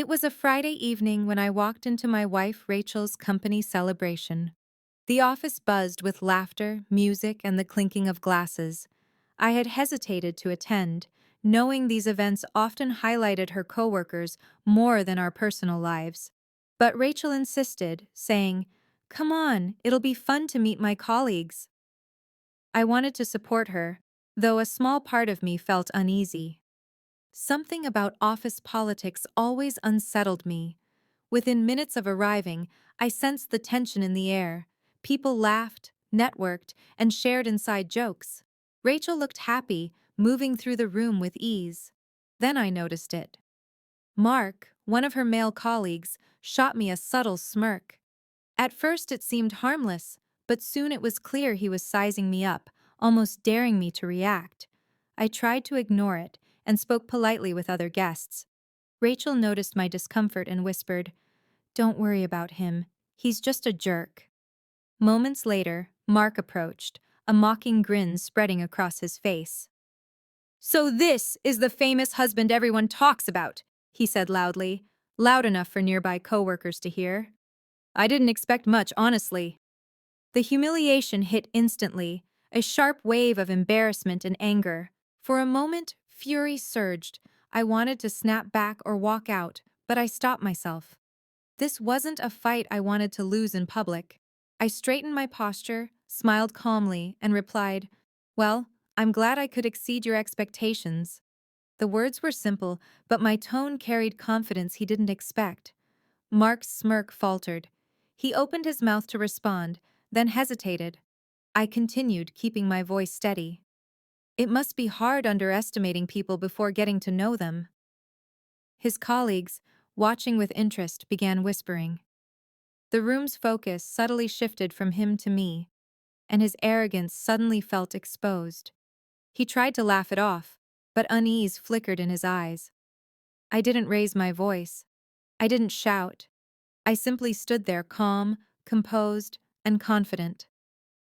It was a Friday evening when I walked into my wife Rachel's company celebration. The office buzzed with laughter, music, and the clinking of glasses. I had hesitated to attend, knowing these events often highlighted her coworkers more than our personal lives. But Rachel insisted, saying, "Come on, it'll be fun to meet my colleagues." I wanted to support her, though a small part of me felt uneasy. Something about office politics always unsettled me. Within minutes of arriving, I sensed the tension in the air. People laughed, networked, and shared inside jokes. Rachel looked happy, moving through the room with ease. Then I noticed it. Mark, one of her male colleagues, shot me a subtle smirk. At first it seemed harmless, but soon it was clear he was sizing me up, almost daring me to react. I tried to ignore it and spoke politely with other guests. Rachel noticed my discomfort and whispered, "Don't worry about him. He's just a jerk." Moments later, Mark approached, a mocking grin spreading across his face. "So this is the famous husband everyone talks about," he said loudly, loud enough for nearby coworkers to hear. "I didn't expect much, honestly." The humiliation hit instantly, a sharp wave of embarrassment and anger. For a moment, fury surged. I wanted to snap back or walk out, but I stopped myself. This wasn't a fight I wanted to lose in public. I straightened my posture, smiled calmly, and replied, "Well, I'm glad I could exceed your expectations." The words were simple, but my tone carried confidence he didn't expect. Mark's smirk faltered. He opened his mouth to respond, then hesitated. I continued, keeping my voice steady. It must be hard underestimating people before getting to know them. His colleagues, watching with interest, began whispering. The room's focus subtly shifted from him to me, and his arrogance suddenly felt exposed. He tried to laugh it off, but unease flickered in his eyes. I didn't raise my voice. I didn't shout. I simply stood there calm, composed, and confident.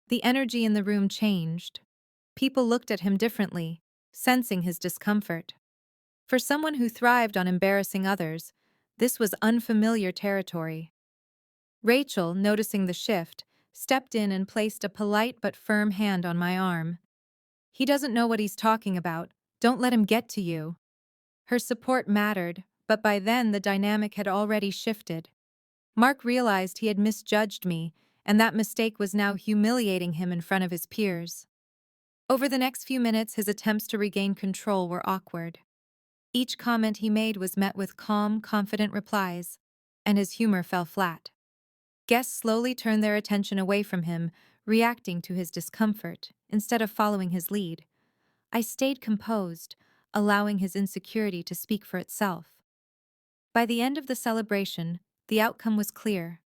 The energy in the room changed. People looked at him differently, sensing his discomfort. For someone who thrived on embarrassing others, this was unfamiliar territory. Rachel, noticing the shift, stepped in and placed a polite but firm hand on my arm. "He doesn't know what he's talking about. Don't let him get to you." Her support mattered, but by then the dynamic had already shifted. Mark realized he had misjudged me, and that mistake was now humiliating him in front of his peers. Over the next few minutes, his attempts to regain control were awkward. Each comment he made was met with calm, confident replies, and his humor fell flat. Guests slowly turned their attention away from him, reacting to his discomfort, instead of following his lead. I stayed composed, allowing his insecurity to speak for itself. By the end of the celebration, the outcome was clear.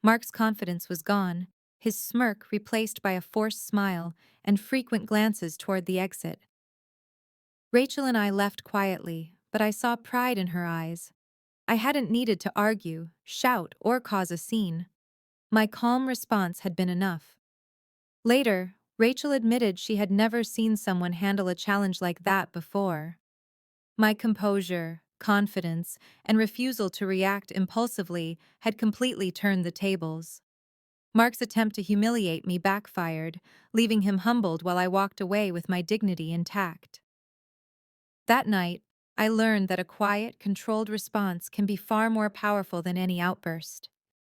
Mark's confidence was gone, his smirk replaced by a forced smile and frequent glances toward the exit. Rachel and I left quietly, but I saw pride in her eyes. I hadn't needed to argue, shout, or cause a scene. My calm response had been enough. Later, Rachel admitted she had never seen someone handle a challenge like that before. My composure, confidence, and refusal to react impulsively had completely turned the tables. Mark's attempt to humiliate me backfired, leaving him humbled while I walked away with my dignity intact. That night, I learned that a quiet, controlled response can be far more powerful than any outburst.